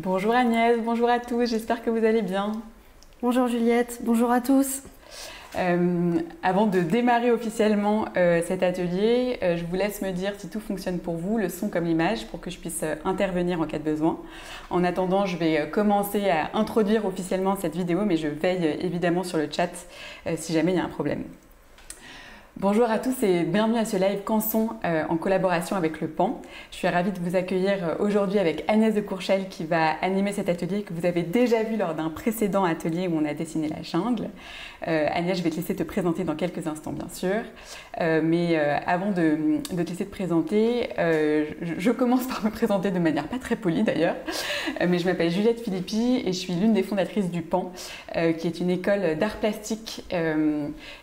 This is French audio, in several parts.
Bonjour Agnès, bonjour à tous, j'espère que vous allez bien. Bonjour Juliette, bonjour à tous. Avant de démarrer officiellement cet atelier, je vous laisse me dire si tout fonctionne pour vous, le son comme l'image, pour que je puisse intervenir en cas de besoin. En attendant, je vais commencer à introduire officiellement cette vidéo, mais je veille évidemment sur le chat si jamais il y a un problème. Bonjour à tous et bienvenue à ce live Canson en collaboration avec le PAN. Je suis ravie de vous accueillir aujourd'hui avec Agnès de Courchel qui va animer cet atelier que vous avez déjà vu lors d'un précédent atelier où on a dessiné la jungle. Agnès, je vais te laisser te présenter dans quelques instants bien sûr. Mais avant de te laisser te présenter, je commence par me présenter de manière pas très polie d'ailleurs. Mais je m'appelle Juliette Philippi et je suis l'une des fondatrices du PAN, qui est une école d'art plastique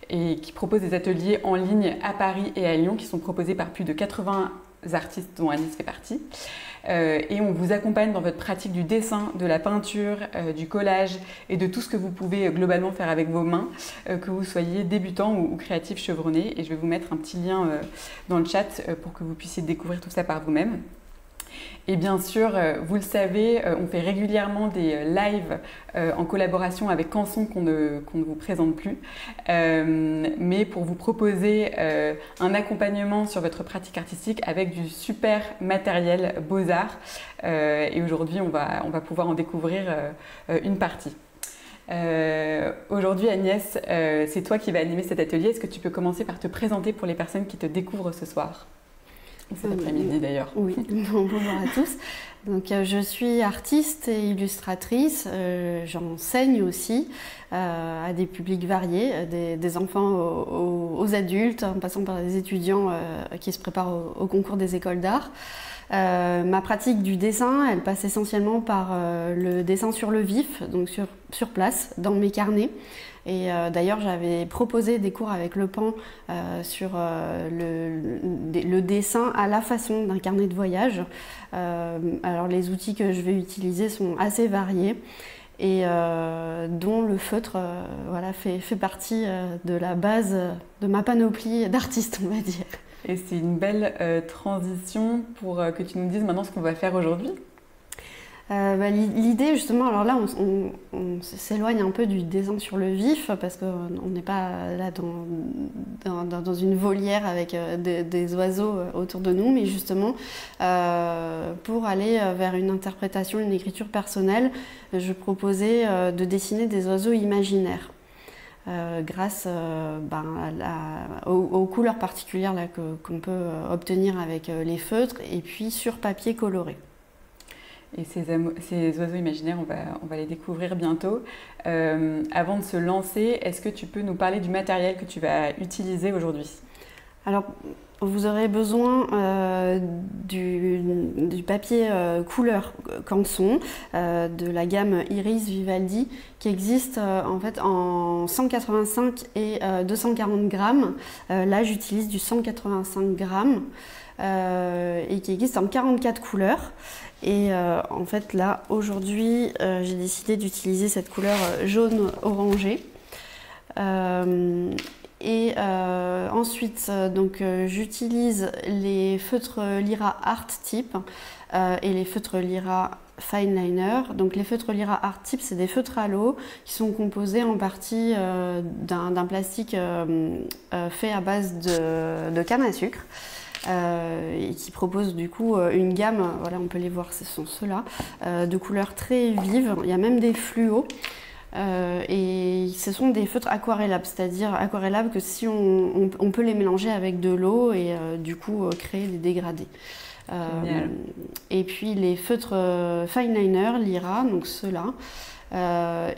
et qui propose des ateliers en ligne à Paris et à Lyon qui sont proposés par plus de 80 artistes dont Agnès fait partie. Et on vous accompagne dans votre pratique du dessin, de la peinture, du collage et de tout ce que vous pouvez globalement faire avec vos mains, que vous soyez débutant ou créatif chevronné. Et je vais vous mettre un petit lien dans le chat pour que vous puissiez découvrir tout ça par vous-même. Et bien sûr, vous le savez, on fait régulièrement des lives en collaboration avec Canson qu'on ne vous présente plus, mais pour vous proposer un accompagnement sur votre pratique artistique avec du super matériel Beaux-Arts. Et aujourd'hui, on va pouvoir en découvrir une partie. Aujourd'hui, Agnès, c'est toi qui vas animer cet atelier. Est-ce que tu peux commencer par te présenter pour les personnes qui te découvrent ce soir ? Cet après-midi d'ailleurs. Oui, bonjour à tous. Donc, je suis artiste et illustratrice. J'enseigne aussi à des publics variés, des enfants aux adultes, en passant par des étudiants qui se préparent au concours des écoles d'art. Ma pratique du dessin, elle passe essentiellement par le dessin sur le vif, donc sur place, dans mes carnets. Et d'ailleurs, j'avais proposé des cours avec le PAN sur le dessin à la façon d'un carnet de voyage. Alors, les outils que je vais utiliser sont assez variés et dont le feutre voilà, fait partie de la base de ma panoplie d'artistes, on va dire. Et c'est une belle transition pour que tu nous dises maintenant ce qu'on va faire aujourd'hui. L'idée justement, alors là on s'éloigne un peu du dessin sur le vif parce qu'on n'est pas là dans une volière avec des oiseaux autour de nous, mais justement pour aller vers une interprétation, une écriture personnelle, je proposais de dessiner des oiseaux imaginaires. Grâce aux couleurs particulières qu'on peut obtenir avec les feutres et puis sur papier coloré. Et ces oiseaux imaginaires, on va les découvrir bientôt. Avant de se lancer, est-ce que tu peux nous parler du matériel que tu vas utiliser aujourd'hui ? Alors, vous aurez besoin du papier couleur Canson de la gamme Iris Vivaldi qui existe en fait en 185 et 240 grammes. Là, j'utilise du 185 grammes et qui existe en 44 couleurs. Et en fait, là, aujourd'hui, j'ai décidé d'utiliser cette couleur jaune orangé. Ensuite, j'utilise les feutres Lyra Art Tip et les feutres Lyra Fine Liner. Donc les feutres Lyra Art Tip, c'est des feutres à l'eau qui sont composés en partie d'un plastique fait à base de canne à sucre. Et qui propose du coup une gamme, voilà, on peut les voir, ce sont ceux-là, de couleurs très vives. Il y a même des fluos. Et ce sont des feutres aquarellables, c'est-à-dire aquarellables que si on peut les mélanger avec de l'eau et du coup créer des dégradés. Et puis les feutres Fine Liner, Lyra, donc ceux-là,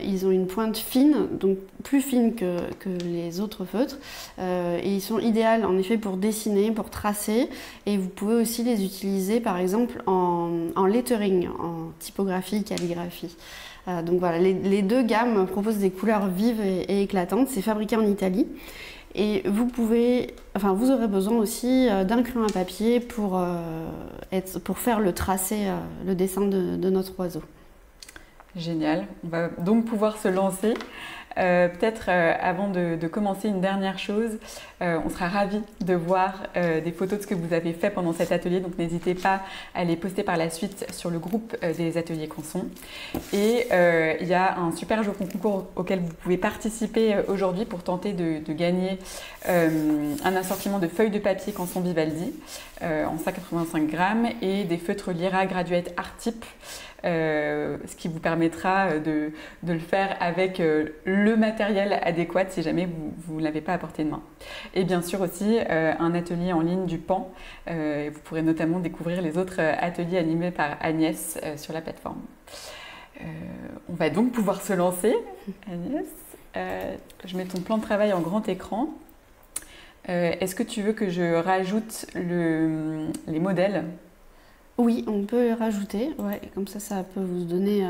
ils ont une pointe fine, donc plus fine que les autres feutres, et ils sont idéaux en effet pour dessiner, pour tracer, et vous pouvez aussi les utiliser par exemple en lettering, en typographie, calligraphie. Donc voilà, les deux gammes proposent des couleurs vives et éclatantes. C'est fabriqué en Italie. Et vous aurez besoin aussi d'un crayon à papier pour faire le tracé, le dessin de notre oiseau. Génial. On va donc pouvoir se lancer. Peut-être avant de commencer, une dernière chose, on sera ravis de voir des photos de ce que vous avez fait pendant cet atelier, donc n'hésitez pas à les poster par la suite sur le groupe des ateliers Canson. Et il y a un super jeu concours auquel vous pouvez participer aujourd'hui pour tenter de gagner un assortiment de feuilles de papier Canson Vivaldi en 185 grammes et des feutres Lyra Graduate Art Tip, ce qui vous permettra de le faire avec le matériel adéquat si jamais vous ne l'avez pas à portée de main. Et bien sûr aussi un atelier en ligne du PAN. Vous pourrez notamment découvrir les autres ateliers animés par Agnès sur la plateforme. On va donc pouvoir se lancer. Agnès, je mets ton plan de travail en grand écran. Est-ce que tu veux que je rajoute les modèles ? Oui, on peut les rajouter, ouais, comme ça peut vous donner...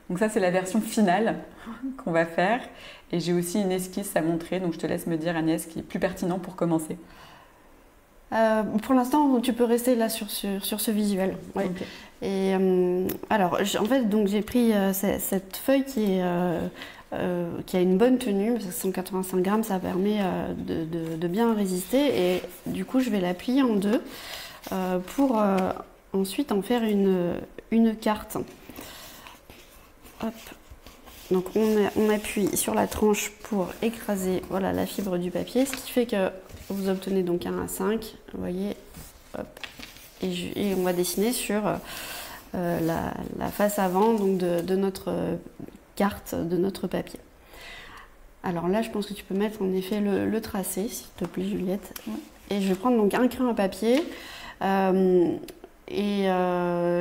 Donc ça, c'est la version finale qu'on va faire. Et j'ai aussi une esquisse à montrer, donc je te laisse me dire, Agnès, qui est plus pertinent pour commencer. Pour l'instant, tu peux rester là sur ce visuel. Ouais. Okay. Et alors, en fait, donc j'ai pris cette feuille qui a une bonne tenue, parce que 185 grammes, ça permet de bien résister. Et du coup, je vais la plier en deux pour ensuite en faire une carte. Hop. Donc on appuie sur la tranche pour écraser, voilà, la fibre du papier, ce qui fait que vous obtenez donc un A5, vous voyez, hop, et on va dessiner sur la face avant donc de notre carte, de notre papier. Alors là, je pense que tu peux mettre en effet le tracé, s'il te plaît, Juliette. Et je vais prendre donc un crayon à papier.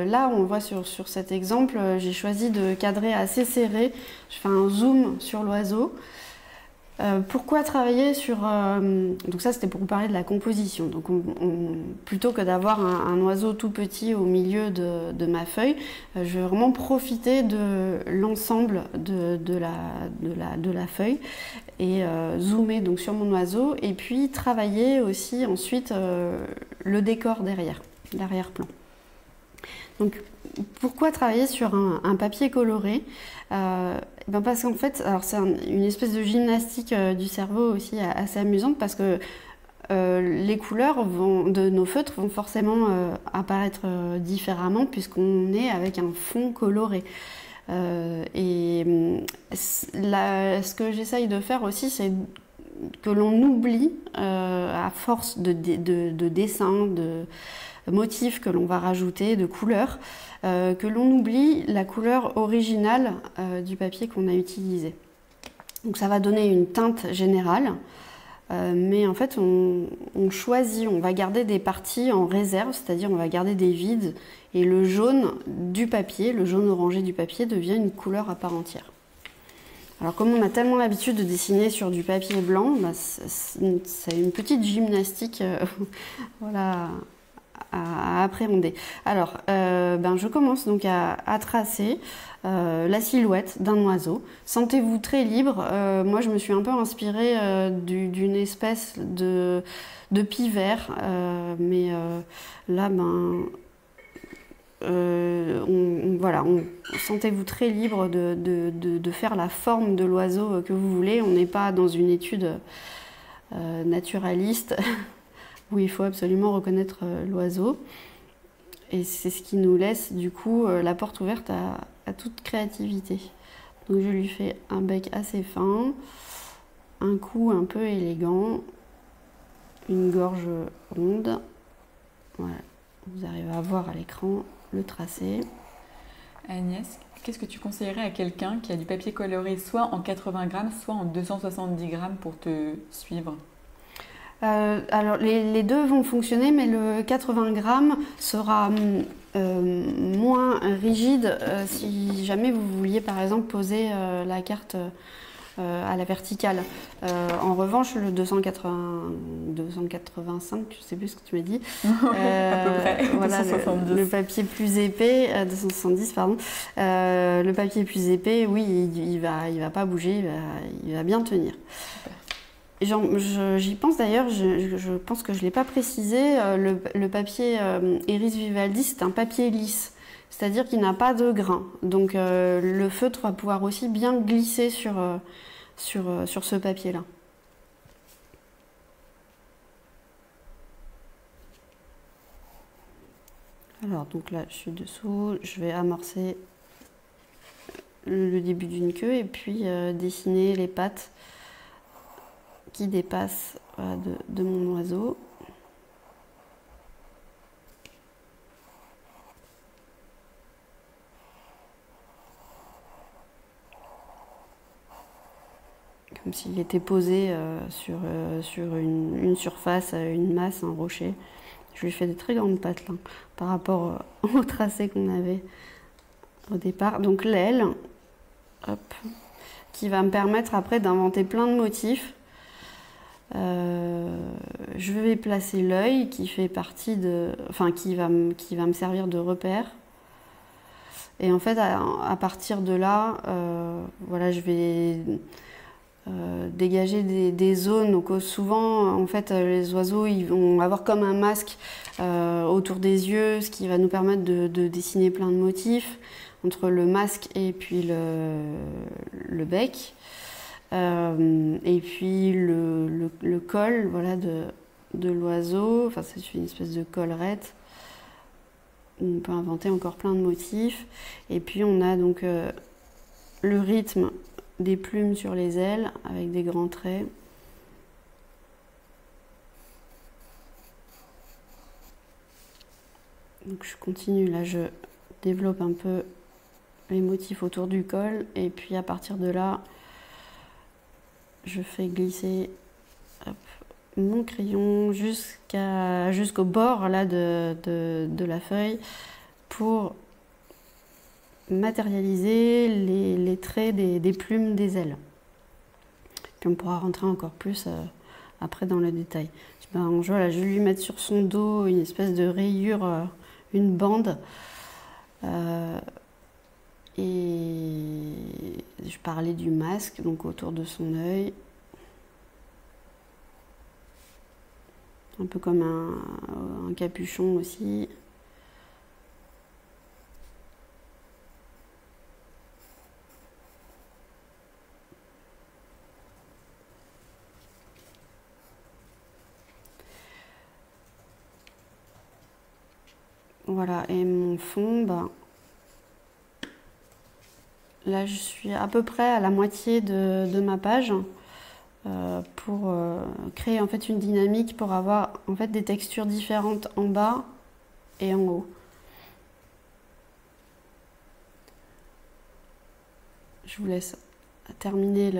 Là, on voit sur cet exemple, j'ai choisi de cadrer assez serré. Je fais un zoom sur l'oiseau. Pourquoi travailler sur... donc ça, c'était pour vous parler de la composition. Donc plutôt que d'avoir un oiseau tout petit au milieu de ma feuille, je vais vraiment profiter de l'ensemble de la feuille et zoomer donc sur mon oiseau et puis travailler aussi ensuite le décor derrière, l'arrière-plan. Donc, pourquoi travailler sur un papier coloré? Parce qu'en fait, c'est une espèce de gymnastique du cerveau aussi assez amusante parce que les couleurs de nos feutres vont forcément apparaître différemment puisqu'on est avec un fond coloré. Ce que j'essaye de faire aussi, c'est que l'on oublie, à force de dessins, de motifs que l'on va rajouter, de couleurs, que l'on oublie la couleur originale du papier qu'on a utilisé. Donc ça va donner une teinte générale, mais en fait on choisit, on va garder des parties en réserve, c'est-à-dire on va garder des vides, et le jaune du papier, le jaune orangé du papier devient une couleur à part entière. Alors comme on a tellement l'habitude de dessiner sur du papier blanc, c'est une petite gymnastique voilà, à appréhender. Alors, je commence donc à tracer la silhouette d'un oiseau. Sentez-vous très libre. Moi, je me suis un peu inspirée d'une espèce de pivert, mais là, sentez-vous très libre de faire la forme de l'oiseau que vous voulez. On n'est pas dans une étude naturaliste où il faut absolument reconnaître l'oiseau. Et c'est ce qui nous laisse du coup la porte ouverte à toute créativité. Donc je lui fais un bec assez fin, un cou un peu élégant, une gorge ronde. Voilà, vous arrivez à voir à l'écran le tracé. Agnès, qu'est-ce que tu conseillerais à quelqu'un qui a du papier coloré soit en 80 grammes, soit en 270 grammes pour te suivre? Alors les deux vont fonctionner, mais le 80 grammes sera moins rigide si jamais vous vouliez par exemple poser la carte à la verticale. En revanche, le 285, je ne sais plus ce que tu m'as dit. À peu près, voilà, 270. Le papier plus épais, 270 pardon. Le papier plus épais, oui, il va pas bouger, il va bien tenir. Super. J'y pense d'ailleurs, je pense que je ne l'ai pas précisé, le papier Iris Vivaldi, c'est un papier lisse, c'est-à-dire qu'il n'a pas de grain. Donc le feutre va pouvoir aussi bien glisser sur sur ce papier-là. Alors donc là je suis dessous, je vais amorcer le début d'une queue et puis dessiner les pattes qui dépassent de mon oiseau. Comme s'il était posé sur une surface, une masse, un rocher. Je lui fais des très grandes pattes là, par rapport au tracé qu'on avait au départ. Donc l'aile, hop, qui va me permettre après d'inventer plein de motifs. Je vais placer l'œil qui fait partie de, enfin qui va me servir de repère. Et en fait, à partir de là, voilà, je vais dégager des zones. Donc souvent, en fait, les oiseaux, ils vont avoir comme un masque autour des yeux, ce qui va nous permettre de dessiner plein de motifs entre le masque et puis le bec. Et puis le col, voilà, de l'oiseau. Enfin, c'est une espèce de collerette. On peut inventer encore plein de motifs. Et puis on a donc le rythme des plumes sur les ailes avec des grands traits. Donc je continue, là je développe un peu les motifs autour du col et puis à partir de là je fais glisser mon crayon jusqu'au bord là, de la feuille pour matérialiser les traits des plumes des ailes. Puis on pourra rentrer encore plus après dans le détail. Voilà, je vais lui mettre sur son dos une espèce de rayure, une bande. Et je parlais du masque, donc autour de son œil. Un peu comme un capuchon aussi. Voilà, et mon fond, là je suis à peu près à la moitié de ma page pour créer en fait une dynamique pour avoir en fait des textures différentes en bas et en haut. Je vous laisse terminer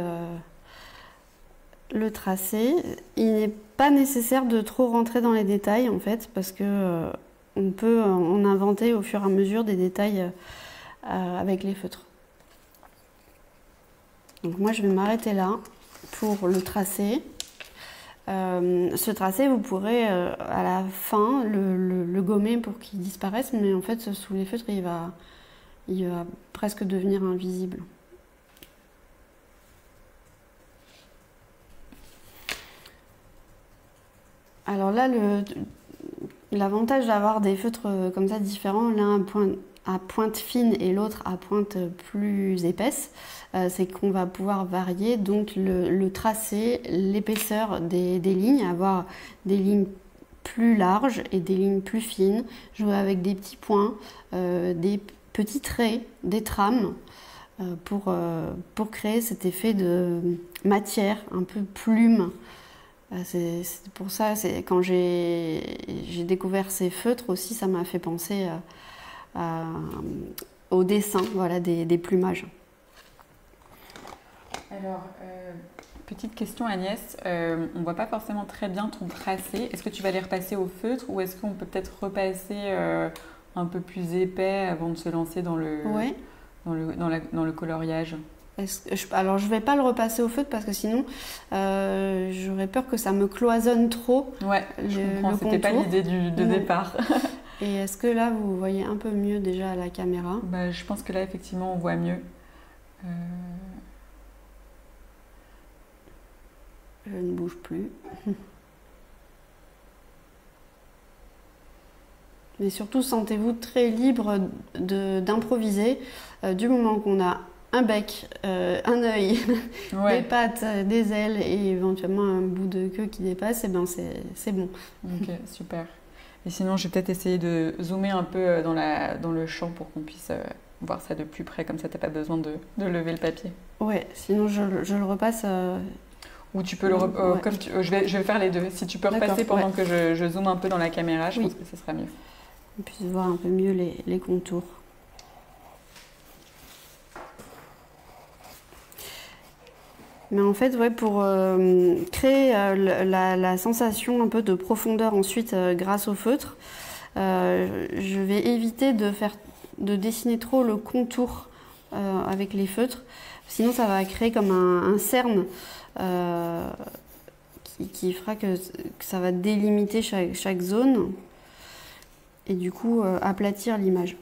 le tracé. Il n'est pas nécessaire de trop rentrer dans les détails en fait parce que on peut en inventer au fur et à mesure des détails avec les feutres. Donc moi je vais m'arrêter là pour le tracé. Ce tracé vous pourrez à la fin le gommer pour qu'il disparaisse, mais en fait sous les feutres il va presque devenir invisible. Alors là, l'avantage d'avoir des feutres comme ça différents, l'un à pointe fine et l'autre à pointe plus épaisse, c'est qu'on va pouvoir varier donc le tracé, l'épaisseur des lignes, avoir des lignes plus larges et des lignes plus fines, jouer avec des petits points, des petits traits, des trames, pour créer cet effet de matière, un peu plume. C'est pour ça, quand j'ai découvert ces feutres aussi, ça m'a fait penser au dessin, voilà, des plumages. Alors, petite question Agnès, on ne voit pas forcément très bien ton tracé. Est-ce que tu vas les repasser au feutre ou est-ce qu'on peut peut-être repasser un peu plus épais avant de se lancer dans le coloriage? Alors je ne vais pas le repasser au feutre parce que sinon j'aurais peur que ça me cloisonne trop. Ouais, je comprends, c'était pas l'idée de départ. Et est-ce que là vous voyez un peu mieux déjà à la caméra? Je pense que là effectivement on voit mieux. Je ne bouge plus. Mais surtout sentez-vous très libre d'improviser du moment qu'on a un bec, un œil, Ouais. des pattes, des ailes et éventuellement un bout de queue qui dépasse, et ben c'est bon. Ok, super. Et sinon, je vais peut-être essayer de zoomer un peu dans le champ pour qu'on puisse voir ça de plus près, comme ça, t'as pas besoin de lever le papier. Ouais, sinon je le repasse. Ou tu peux Ouais. comme je vais faire les deux. Si tu peux D'accord, repasser pendant ouais. que je zoome un peu dans la caméra, je Oui. pense que ce sera mieux. On puisse voir un peu mieux les contours. Mais en fait, ouais, pour créer la sensation un peu de profondeur ensuite grâce au feutre, je vais éviter de dessiner trop le contour avec les feutres. Sinon, ça va créer comme un cerne euh, qui fera que ça va délimiter chaque zone et du coup aplatir l'image.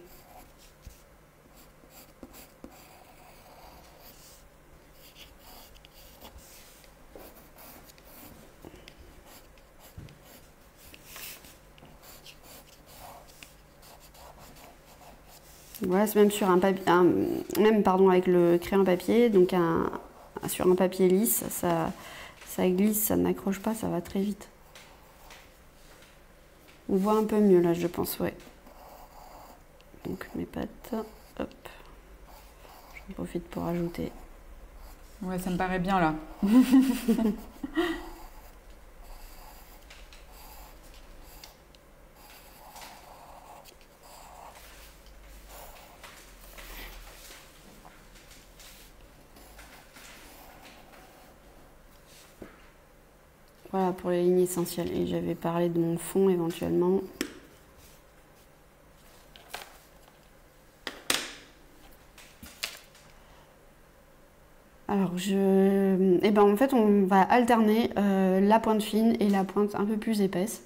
Voilà, c'est même sur un papier, même pardon, avec le crayon papier, donc sur un papier lisse, ça glisse, ça n'accroche pas, ça va très vite. On voit un peu mieux là, je pense, ouais. Donc mes pattes, hop, j'en profite pour ajouter. Ouais, ça me paraît bien là. Voilà pour les lignes essentielles. Et j'avais parlé de mon fond éventuellement. Alors, en fait, on va alterner la pointe fine et la pointe un peu plus épaisse.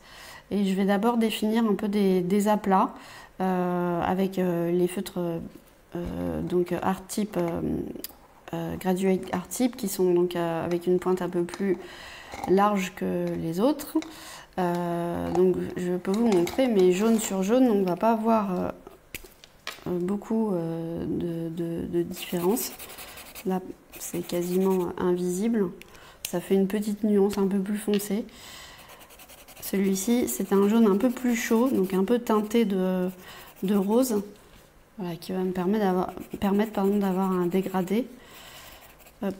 Et je vais d'abord définir un peu des aplats avec les feutres donc Art Tip, Graduate Art Tip, qui sont donc avec une pointe un peu plus large que les autres. Donc, je peux vous montrer, mais jaune sur jaune, on ne va pas avoir beaucoup de différence. Là, c'est quasiment invisible. Ça fait une petite nuance un peu plus foncée. Celui-ci, c'est un jaune un peu plus chaud, donc un peu teinté de rose, voilà, qui va me permettre d'avoir un dégradé. Hop.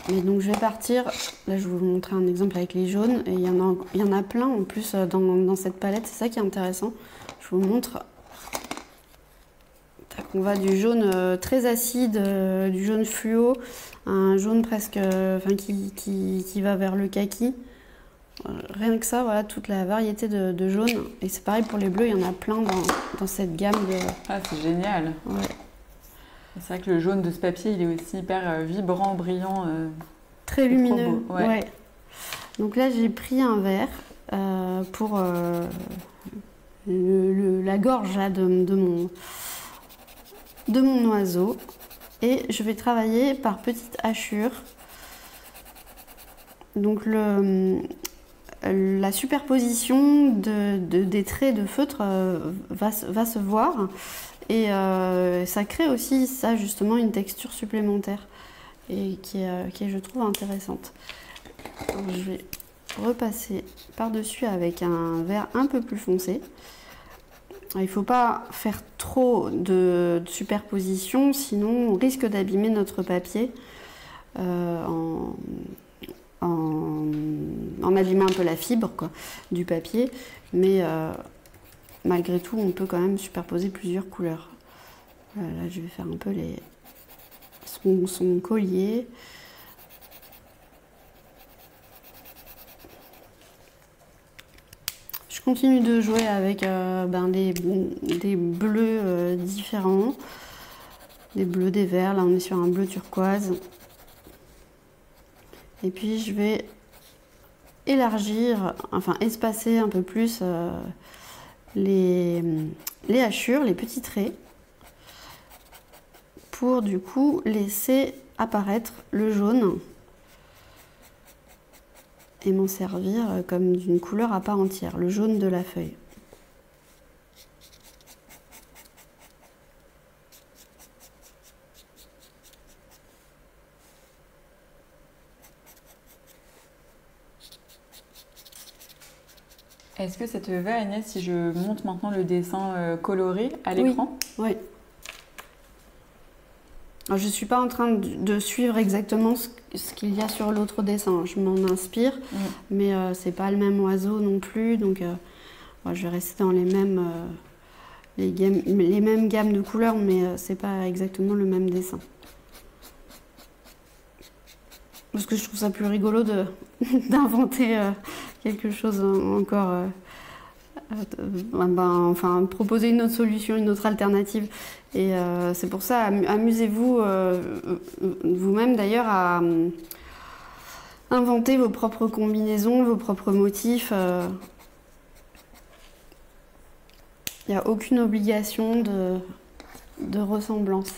Et donc je vais partir, là je vais vous montrer un exemple avec les jaunes, et il y en a plein en plus dans cette palette, c'est ça qui est intéressant. Je vous montre. On va du jaune très acide, du jaune fluo, un jaune presque, qui va vers le kaki. Rien que ça, voilà toute la variété de jaunes. Et c'est pareil pour les bleus, il y en a plein dans cette gamme de... Ah, c'est génial. Ouais. C'est vrai que le jaune de ce papier, il est aussi hyper vibrant, brillant. Très lumineux. Trop beau. Ouais. Donc là, j'ai pris un verre pour la gorge là, de mon oiseau, et je vais travailler par petites hachures. Donc la superposition des traits de feutre va se voir, et ça crée aussi ça justement une texture supplémentaire et qui est je trouve intéressante. Donc, je vais repasser par-dessus avec un vert un peu plus foncé. Il ne faut pas faire trop de superposition, sinon on risque d'abîmer notre papier en abîmant un peu la fibre du papier. Mais malgré tout, on peut quand même superposer plusieurs couleurs. Voilà, là, je vais faire un peu son collier. Je continue de jouer avec des bleus différents, des bleus, des verts. Là, on est sur un bleu turquoise. Et puis, je vais élargir, enfin espacer un peu plus les hachures, les petits traits, pour du coup laisser apparaître le jaune et m'en servir comme d'une couleur à part entière, le jaune de la feuille. Est-ce que ça te va, Agnès, si je monte maintenant le dessin coloré à l'écran? Oui. Alors, je ne suis pas en train de suivre exactement ce qu'il y a sur l'autre dessin. Je m'en inspire, mais c'est pas le même oiseau non plus. Donc, je vais rester dans les mêmes gammes de couleurs, mais c'est pas exactement le même dessin. Parce que je trouve ça plus rigolo d'inventer quelque chose encore... enfin, proposer une autre solution, une autre alternative. Et c'est pour ça, amusez-vous vous-même d'ailleurs à inventer vos propres combinaisons, vos propres motifs. Il n'y a aucune obligation de ressemblance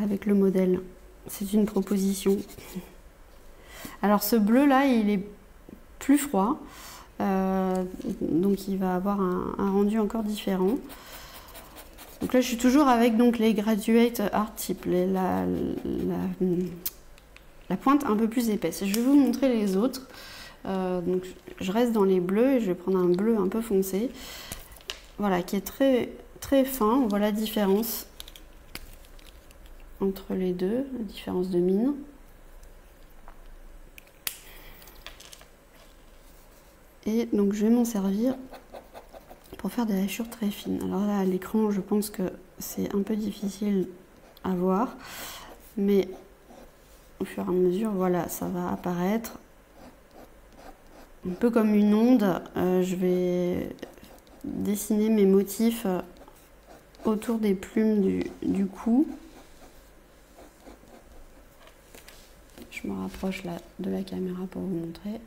avec le modèle. C'est une proposition. Alors ce bleu là, il est plus froid. Donc il va avoir un rendu encore différent. Donc là je suis toujours avec donc, les Graduate Art Tip, la pointe un peu plus épaisse. Je vais vous montrer les autres. Donc je reste dans les bleus et je vais prendre un bleu un peu foncé. Voilà, qui est très, très fin. On voit la différence entre les deux, la différence de mine. Et donc je vais m'en servir pour faire des hachures très fines. Alors là à l'écran je pense que c'est un peu difficile à voir, mais au fur et à mesure voilà ça va apparaître. Un peu comme une onde, je vais dessiner mes motifs autour des plumes du cou. Je me rapproche là de la caméra pour vous montrer.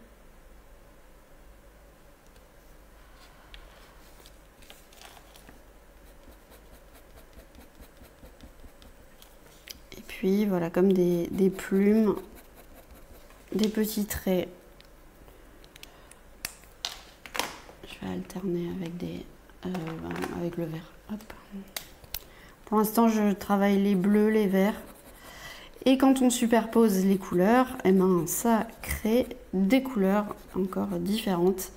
Puis voilà, comme des plumes, des petits traits. Je vais alterner avec le vert. Hop. Pour l'instant, je travaille les bleus, les verts. Et quand on superpose les couleurs, eh ben, ça crée des couleurs encore différentes.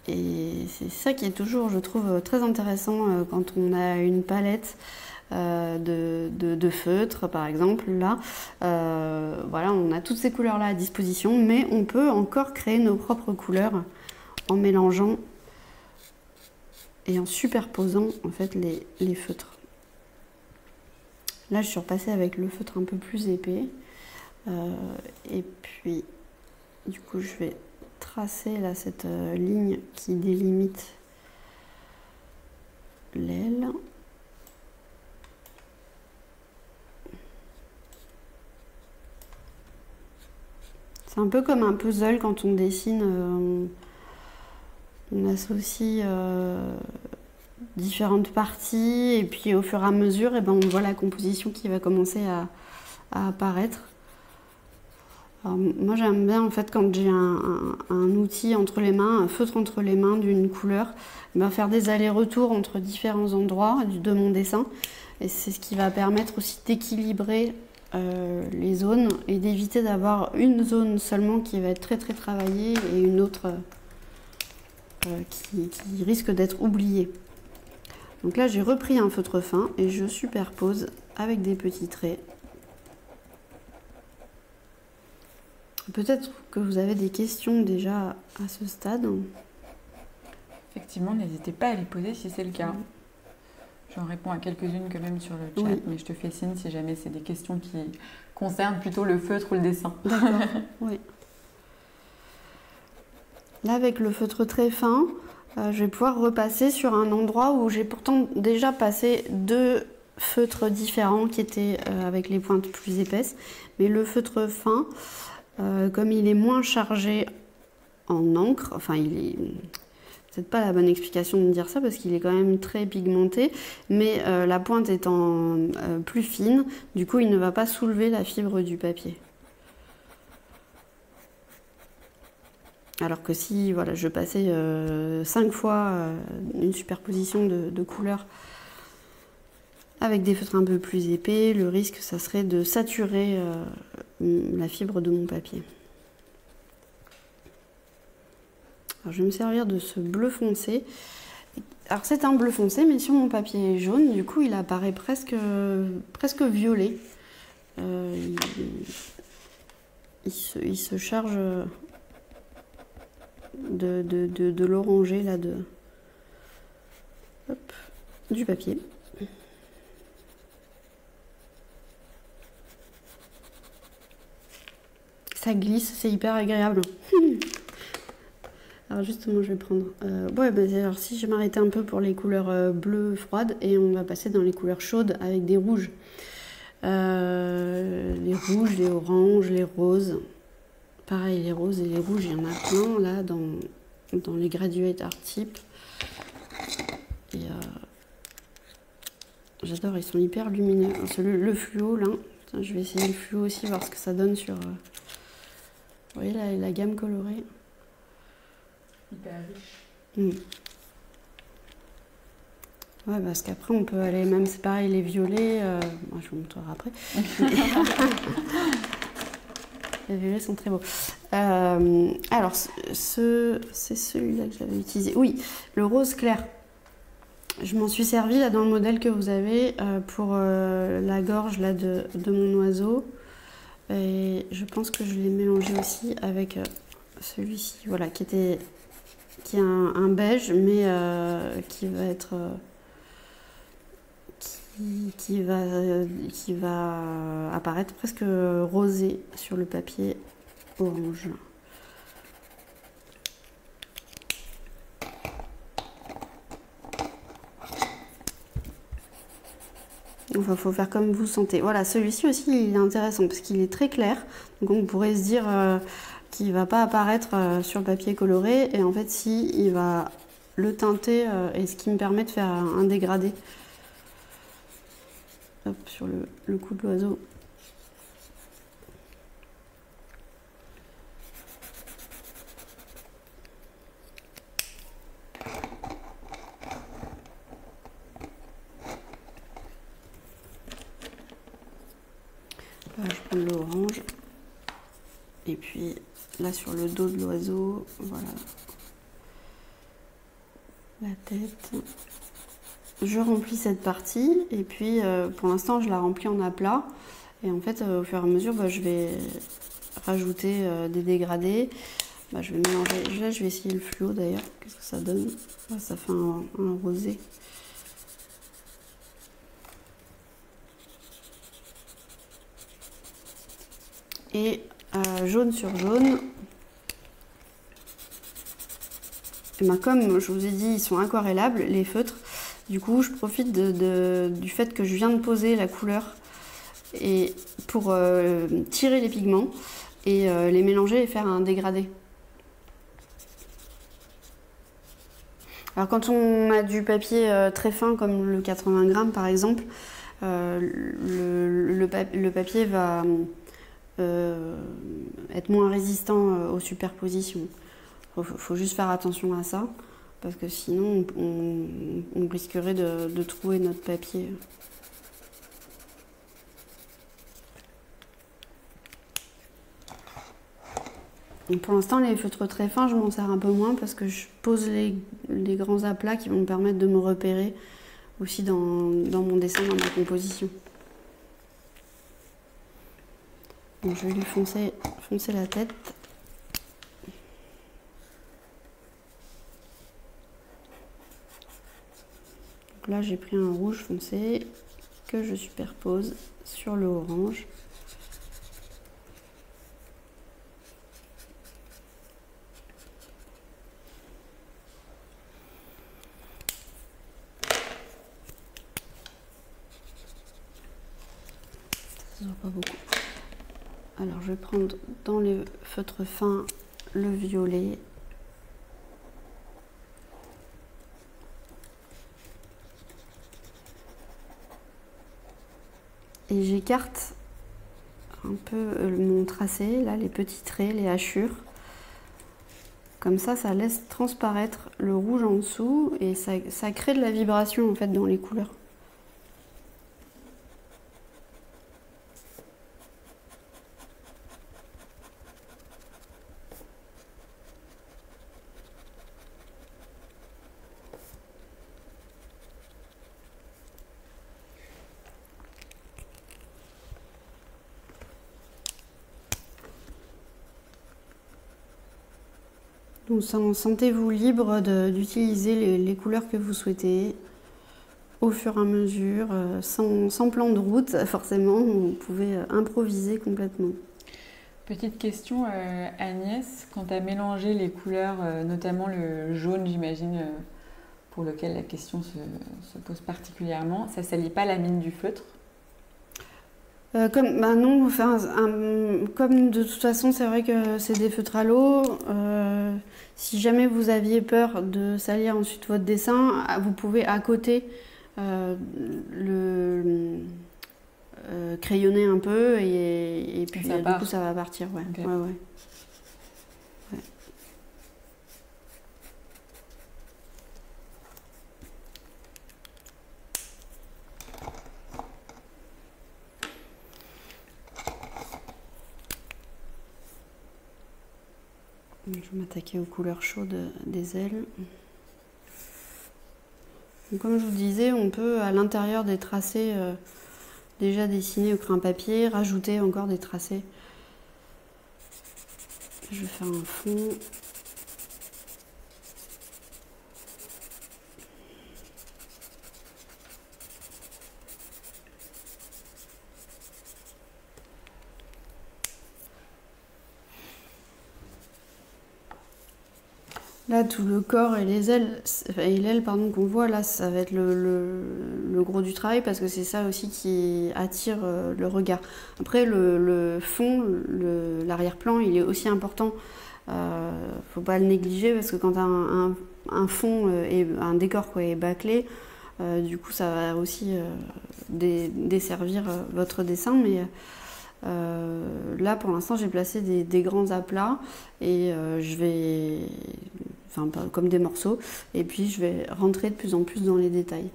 Et c'est ça qui est toujours, je trouve, très intéressant quand on a une palette. De feutres par exemple là voilà on a toutes ces couleurs là à disposition mais on peut encore créer nos propres couleurs en mélangeant et en superposant en fait les feutres. Là je suis repassée avec le feutre un peu plus épais et puis du coup je vais tracer là cette ligne qui délimite l'aile. C'est un peu comme un puzzle quand on dessine, on associe différentes parties et puis au fur et à mesure, on voit la composition qui va commencer à apparaître. Alors, moi j'aime bien en fait quand j'ai un outil entre les mains, un feutre entre les mains d'une couleur, faire des allers-retours entre différents endroits de mon dessin et c'est ce qui va permettre aussi d'équilibrer les zones et d'éviter d'avoir une zone seulement qui va être très très travaillée et une autre qui risque d'être oubliée. Donc là j'ai repris un feutre fin et je superpose avec des petits traits. Peut-être que vous avez des questions déjà à ce stade. Effectivement, n'hésitez pas à les poser si c'est le cas. J'en réponds à quelques-unes quand même sur le chat, mais je te fais signe si jamais c'est des questions qui concernent plutôt le feutre ou le dessin. D'accord, oui. Là, avec le feutre très fin, je vais pouvoir repasser sur un endroit où j'ai pourtant déjà passé deux feutres différents qui étaient avec les pointes plus épaisses. Mais le feutre fin, comme il est moins chargé en encre, enfin il est... C'est pas la bonne explication de dire ça parce qu'il est quand même très pigmenté, mais la pointe étant plus fine, du coup il ne va pas soulever la fibre du papier. Alors que si voilà, je passais 5 fois une superposition de couleurs avec des feutres un peu plus épais, le risque ça serait de saturer la fibre de mon papier. Alors, je vais me servir de ce bleu foncé. Alors c'est un bleu foncé, mais sur mon papier jaune, du coup il apparaît presque violet. Il se charge de l'orangé là du papier. Ça glisse, c'est hyper agréable. Alors justement, je vais prendre... alors si je m'arrêtais un peu pour les couleurs bleues froides, et on va passer dans les couleurs chaudes avec des rouges. Les rouges, les oranges, les roses. Pareil, les roses et les rouges, il y en a plein là dans les Graduate Art Type. Et j'adore, ils sont hyper lumineux. Le fluo là, je vais essayer le fluo aussi, voir ce que ça donne sur... Vous voyez la gamme colorée. Hyper riche. Ouais, parce qu'après on peut aller, même c'est pareil, les violets, moi je vous montrerai après. Les violets sont très beaux. Alors, c'est celui-là que j'avais utilisé. Oui, le rose clair. Je m'en suis servi là dans le modèle que vous avez pour la gorge là, de mon oiseau. Et je pense que je l'ai mélangé aussi avec celui-ci, voilà, qui est un beige, mais qui va être... qui va apparaître presque rosé sur le papier orange. Enfin, il faut faire comme vous sentez. Voilà, celui-ci aussi, il est intéressant parce qu'il est très clair. Donc on pourrait se dire qu'il ne va pas apparaître sur le papier coloré. Et en fait, si, il va le teinter, et ce qui me permet de faire un dégradé. Hop, sur le cou de l'oiseau. Là, je prends l'orange. Et puis là, sur le dos de l'oiseau, voilà. La tête. Je remplis cette partie et puis pour l'instant je la remplis en aplat et en fait au fur et à mesure je vais rajouter des dégradés, je vais mélanger, là je vais essayer le fluo d'ailleurs, qu'est-ce que ça donne, ça fait un rosé. Et jaune sur jaune, et comme je vous ai dit ils sont aquarellables les feutres. Du coup, je profite du fait que je viens de poser la couleur et pour tirer les pigments et les mélanger et faire un dégradé. Alors quand on a du papier très fin comme le 80 grammes par exemple, le papier va être moins résistant aux superpositions. Il faut juste faire attention à ça. Parce que sinon, on risquerait de trouer notre papier. Et pour l'instant, les feutres très fins, je m'en sers un peu moins parce que je pose les grands aplats qui vont me permettre de me repérer aussi dans mon dessin, dans ma composition. Donc, je vais lui foncer la tête. Là, j'ai pris un rouge foncé que je superpose sur le orange. Ça se voit pas beaucoup. Alors, je vais prendre dans les feutres fins le violet. Et j'écarte un peu mon tracé, là, les petits traits, les hachures. Comme ça laisse transparaître le rouge en dessous et ça crée de la vibration en fait dans les couleurs. Donc sentez-vous libre d'utiliser les couleurs que vous souhaitez au fur et à mesure, sans plan de route forcément, vous pouvez improviser complètement. Petite question, Agnès, quand tu as mélangé les couleurs, notamment le jaune, j'imagine, pour lequel la question se pose particulièrement, ça ne salit pas la mine du feutre? Non, enfin, comme de toute façon c'est vrai que c'est des feutres à l'eau, si jamais vous aviez peur de salir ensuite votre dessin, vous pouvez à côté crayonner un peu et puis du coup ça va partir. Ouais. Okay. Ouais. Je vais m'attaquer aux couleurs chaudes des ailes. Donc, comme je vous disais, on peut à l'intérieur des tracés déjà dessinés au crayon papier, rajouter encore des tracés. Je vais faire un fond. Là, tout le corps et les ailes, et l'aile pardon, qu'on voit là, ça va être le gros du travail parce que c'est ça aussi qui attire le regard. Après, le fond, l'arrière-plan, il est aussi important. Faut pas le négliger parce que quand un fond et un décor est bâclé, du coup, ça va aussi desservir votre dessin, mais là, pour l'instant, j'ai placé des grands aplats et je vais, enfin, comme des morceaux, et puis je vais rentrer de plus en plus dans les détails.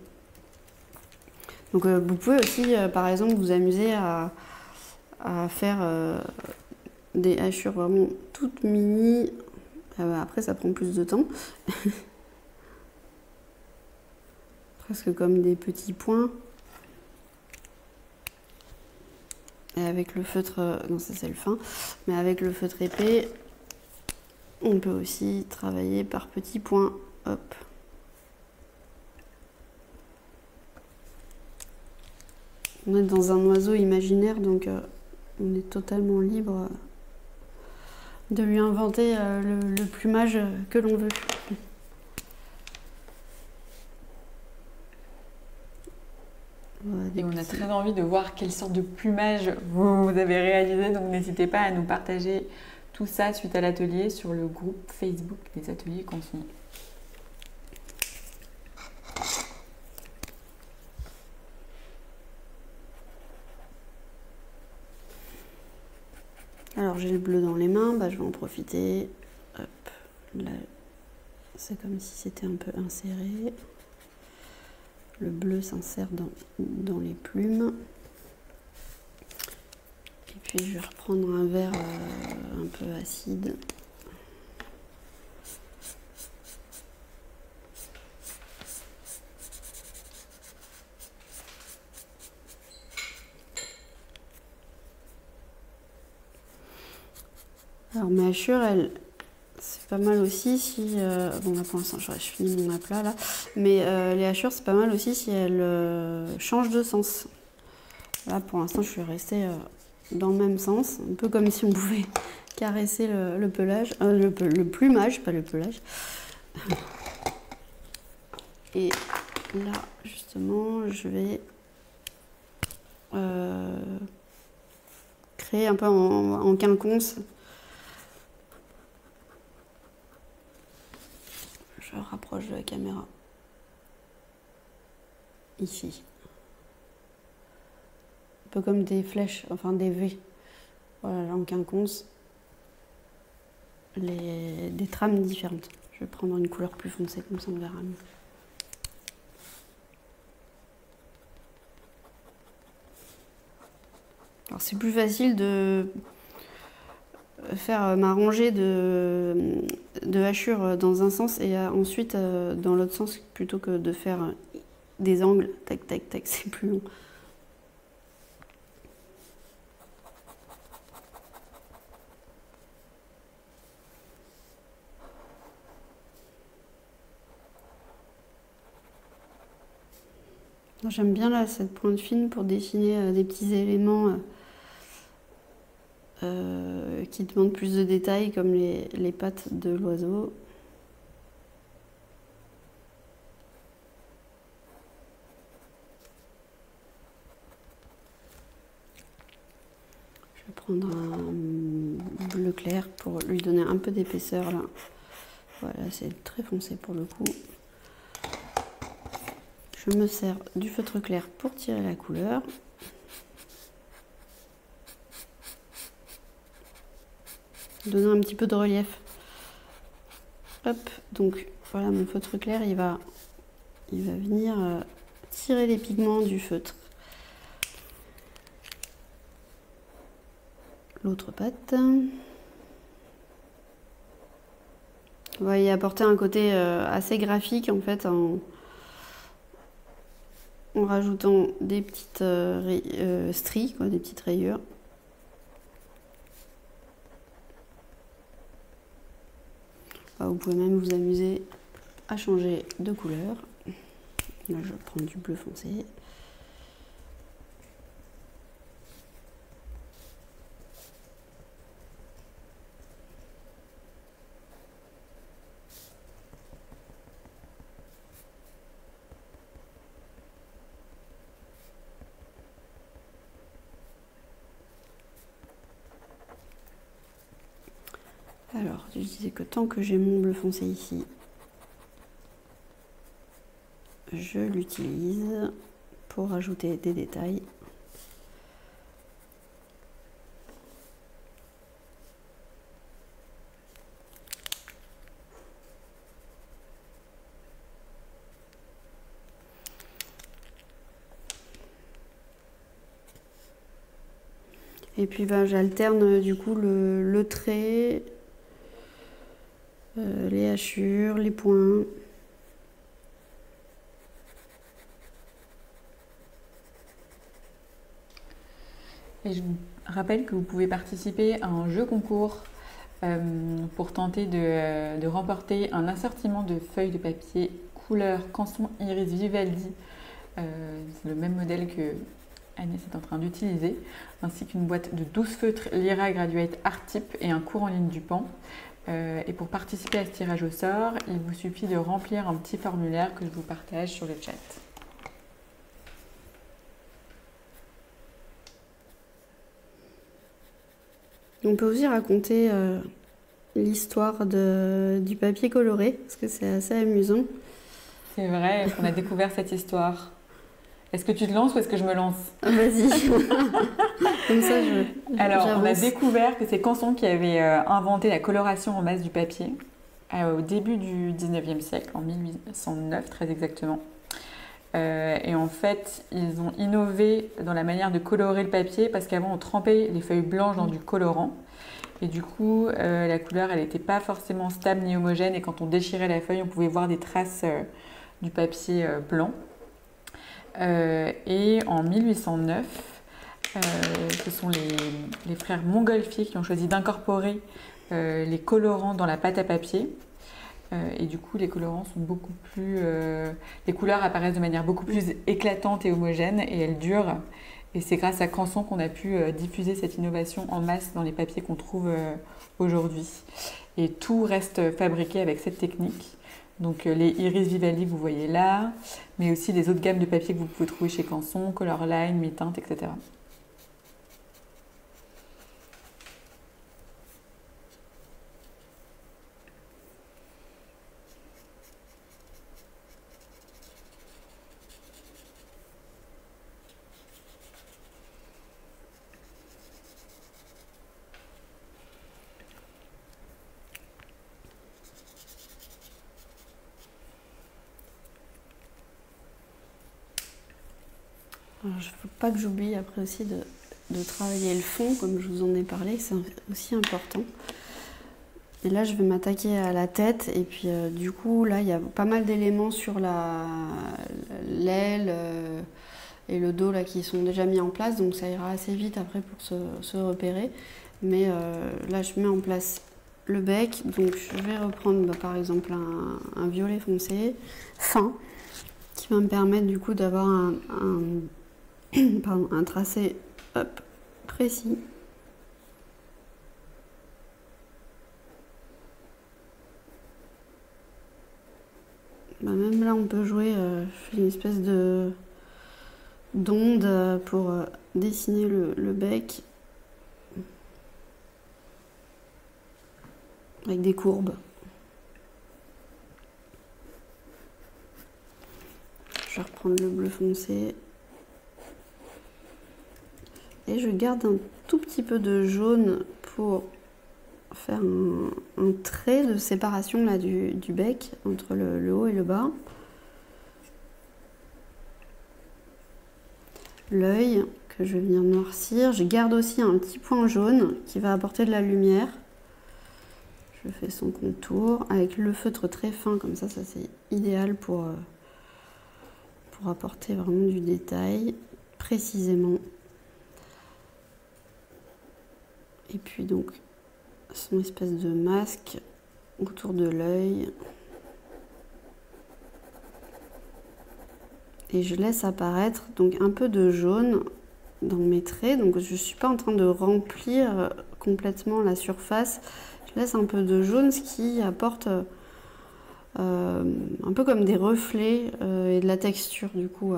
Donc, vous pouvez aussi, par exemple, vous amuser à faire des hachures vraiment toutes mini. Après, ça prend plus de temps. Presque comme des petits points. Et avec le feutre, non ça c'est le fin, mais avec le feutre épais, on peut aussi travailler par petits points. Hop. On est dans un oiseau imaginaire, donc on est totalement libre de lui inventer le plumage que l'on veut. Et on a très envie de voir quelle sorte de plumage vous avez réalisé, donc n'hésitez pas à nous partager tout ça suite à l'atelier sur le groupe Facebook des ateliers Canson. Alors j'ai le bleu dans les mains, je vais en profiter. Hop, là c'est comme si c'était un peu inséré. Le bleu s'insère dans les plumes. Et puis je vais reprendre un vert un peu acide. Alors ma hachure, c'est pas mal aussi si... bon là pour l'instant je finis mon aplat là. Mais les hachures c'est pas mal aussi si elles changent de sens. Là pour l'instant je suis restée dans le même sens. Un peu comme si on pouvait caresser le pelage. Le plumage, pas le pelage. Et là justement je vais créer un peu en quinconce. Je rapproche de la caméra. Ici. Un peu comme des flèches, enfin des V. Voilà, là en quinconce. Des trames différentes. Je vais prendre une couleur plus foncée, comme ça on verra mieux. Alors c'est plus facile de faire ma rangée de hachures dans un sens et ensuite dans l'autre sens plutôt que de faire des angles, tac tac tac, c'est plus long. J'aime bien là cette pointe fine pour dessiner des petits éléments qui demandent plus de détails, comme les pattes de l'oiseau. Je vais prendre un bleu clair pour lui donner un peu d'épaisseur là. Voilà, c'est très foncé pour le coup. Je me sers du feutre clair pour tirer la couleur. Donner un petit peu de relief. Hop, donc voilà, mon feutre clair, il va venir tirer les pigments du feutre. L'autre patte. On va y apporter un côté assez graphique en fait, en rajoutant des petites stries, quoi, des petites rayures. Vous pouvez même vous amuser à changer de couleur. Là, je vais prendre du bleu foncé. Alors, je disais que tant que j'ai mon bleu foncé ici, je l'utilise pour ajouter des détails. Et puis j'alterne du coup le trait, les hachures, les points. Et je vous rappelle que vous pouvez participer à un jeu concours pour tenter de remporter un assortiment de feuilles de papier couleur Canson Iris Vivaldi. C'est le même modèle que Agnès est en train d'utiliser, ainsi qu'une boîte de 12 feutres Lyra Graduate Art Type et un cours en ligne du Pan. Et pour participer à ce tirage au sort, il vous suffit de remplir un petit formulaire que je vous partage sur le chat. On peut aussi raconter l'histoire du papier coloré, parce que c'est assez amusant. C'est vrai qu'on a découvert cette histoire. Est-ce que tu te lances ou est-ce que je me lance? Vas-y. Comme ça, Alors, on a découvert que c'est Canson qui avait inventé la coloration en masse du papier au début du 19e siècle, en 1809 très exactement. Et en fait, ils ont innové dans la manière de colorer le papier parce qu'avant, on trempait les feuilles blanches dans du colorant. Et du coup, la couleur, elle n'était pas forcément stable ni homogène. Et quand on déchirait la feuille, on pouvait voir des traces du papier blanc. Et en 1809, ce sont les frères Montgolfier qui ont choisi d'incorporer les colorants dans la pâte à papier. Et du coup, les colorants sont beaucoup plus... les couleurs apparaissent de manière beaucoup plus éclatante et homogène et elles durent. Et c'est grâce à Canson qu'on a pu diffuser cette innovation en masse dans les papiers qu'on trouve aujourd'hui. Et tout reste fabriqué avec cette technique. Donc les Iris Vivaldi que vous voyez là, mais aussi les autres gammes de papier que vous pouvez trouver chez Canson, Colorline, Mi-Teinte, etc. Alors, il ne faut pas que j'oublie après aussi de travailler le fond, comme je vous en ai parlé, c'est aussi important. Et là, je vais m'attaquer à la tête, et puis du coup, là, il y a pas mal d'éléments sur l'aile et le dos là, qui sont déjà mis en place, donc ça ira assez vite après pour se repérer. Mais là, je mets en place le bec, donc je vais reprendre par exemple un violet foncé, fin, qui va me permettre du coup d'avoir un tracé précis. Même là on peut jouer, je fais une espèce d'onde pour dessiner le bec avec des courbes. Je vais reprendre le bleu foncé et je garde un tout petit peu de jaune pour faire un trait de séparation là du bec entre le haut et le bas. L'œil que je vais venir noircir. Je garde aussi un petit point jaune qui va apporter de la lumière. Je fais son contour avec le feutre très fin comme ça c'est idéal pour apporter vraiment du détail précisément. Et puis donc son espèce de masque autour de l'œil. Et je laisse apparaître donc un peu de jaune dans mes traits. Donc je ne suis pas en train de remplir complètement la surface. Je laisse un peu de jaune, ce qui apporte un peu comme des reflets et de la texture du coup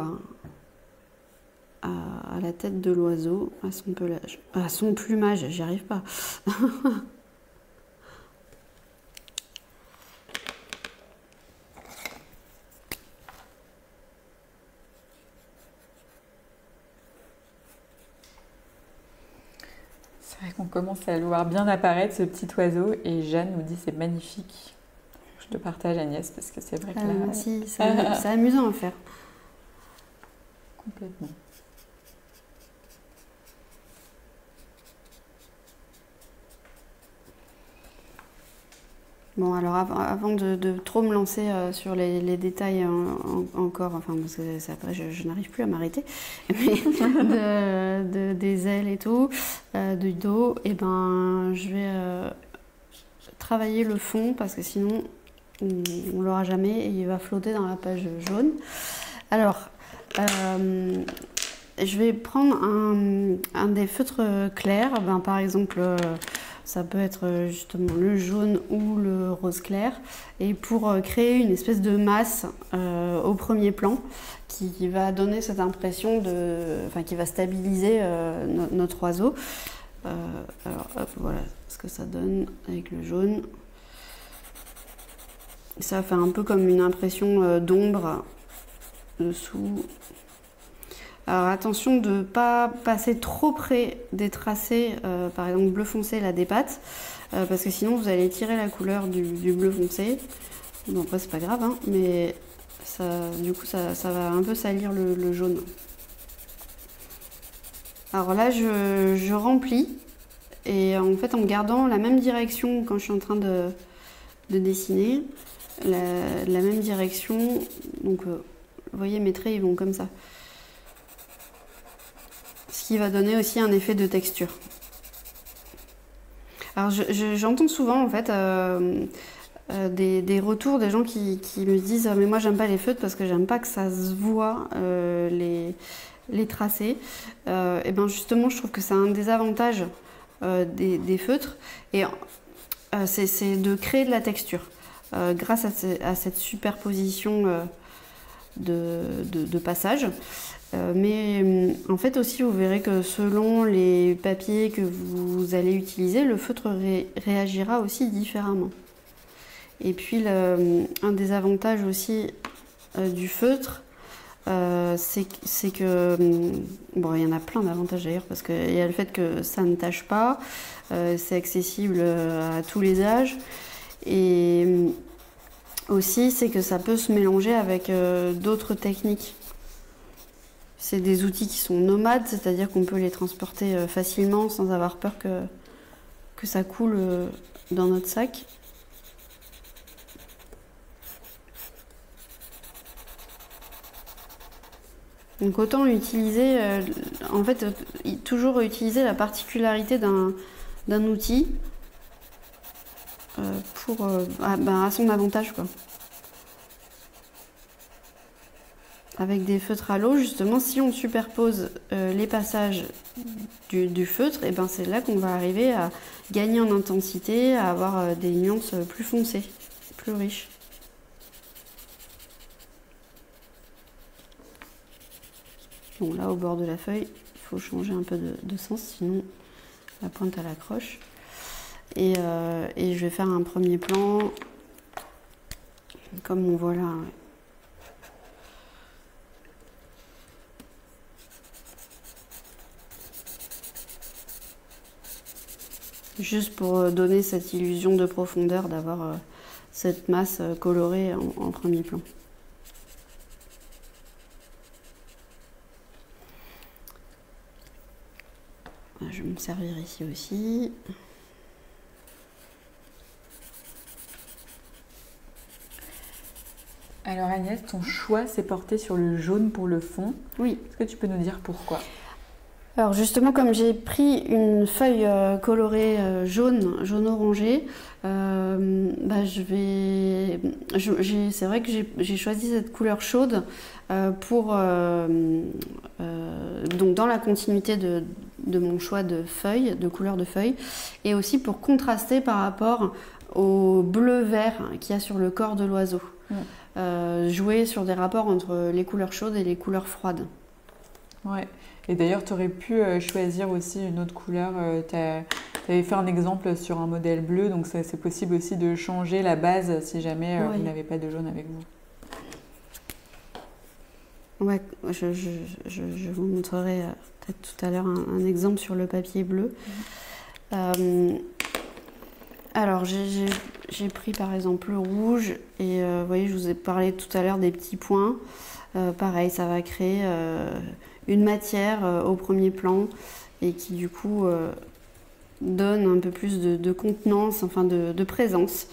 à la tête de l'oiseau, à son pelage, à son plumage, j'y arrive pas. C'est vrai qu'on commence à le voir bien apparaître, ce petit oiseau, et Jeanne nous dit c'est magnifique. Je te partage Agnès, parce que c'est vrai que là... Si, c'est amusant à faire. Complètement. Bon, alors avant de trop me lancer sur les détails encore, enfin parce que après je n'arrive plus à m'arrêter, mais des ailes et tout, du dos, et ben je vais travailler le fond parce que sinon on l'aura jamais et il va flotter dans la page jaune. Alors, je vais prendre un des feutres clairs, par exemple. Ça peut être justement le jaune ou le rose clair. Et pour créer une espèce de masse au premier plan qui va donner cette impression qui va stabiliser notre oiseau. Alors hop, voilà ce que ça donne avec le jaune. Ça fait un peu comme une impression d'ombre dessous. Alors attention de ne pas passer trop près des tracés, par exemple bleu foncé là des pattes, parce que sinon vous allez tirer la couleur du bleu foncé. Bon après c'est pas grave, hein, mais du coup ça va un peu salir le jaune. Alors là je remplis, et en fait en gardant la même direction quand je suis en train de dessiner, la même direction, donc vous voyez mes traits ils vont comme ça. Ce qui va donner aussi un effet de texture. Alors j'entends souvent en fait des retours des gens qui me disent mais moi j'aime pas les feutres parce que j'aime pas que ça se voit les tracés. Et ben justement je trouve que c'est un des avantages des feutres, et c'est de créer de la texture grâce à cette superposition de passages. Mais en fait aussi vous verrez que selon les papiers que vous allez utiliser, le feutre réagira aussi différemment. Et puis un des avantages aussi du feutre, c'est que, bon il y en a plein d'avantages d'ailleurs, parce qu'il y a le fait que ça ne tâche pas, c'est accessible à tous les âges, et aussi c'est que ça peut se mélanger avec d'autres techniques. C'est des outils qui sont nomades, c'est-à-dire qu'on peut les transporter facilement sans avoir peur que ça coule dans notre sac. Donc autant utiliser, en fait, toujours utiliser la particularité d'un outil à son avantage, quoi. avec des feutres à l'eau, justement, si on superpose les passages du feutre, et ben c'est là qu'on va arriver à gagner en intensité, à avoir des nuances plus foncées, plus riches. Bon, là, au bord de la feuille, il faut changer un peu de sens, sinon la pointe elle accroche. Et je vais faire un premier plan, comme on voit là. Juste pour donner cette illusion de profondeur, d'avoir cette masse colorée en premier plan. Je vais me servir ici aussi. Alors Agnès, ton choix s'est porté sur le jaune pour le fond. Oui. Est-ce que tu peux nous dire pourquoi? Alors justement, comme j'ai pris une feuille colorée jaune orangé, c'est vrai que j'ai choisi cette couleur chaude pour donc dans la continuité de mon choix de feuilles, de couleur de feuilles, et aussi pour contraster par rapport au bleu-vert qu'il y a sur le corps de l'oiseau. Jouer sur des rapports entre les couleurs chaudes et les couleurs froides. Ouais. Et d'ailleurs, tu aurais pu choisir aussi une autre couleur. Tu avais fait un exemple sur un modèle bleu, donc c'est possible aussi de changer la base si jamais Oui. vous n'avez pas de jaune avec vous. Ouais, je vous montrerai peut-être tout à l'heure un exemple sur le papier bleu. Alors, j'ai pris par exemple le rouge et vous voyez, je vous ai parlé tout à l'heure des petits points. Pareil, ça va créer une matière au premier plan et qui du coup donne un peu plus de contenance, enfin de présence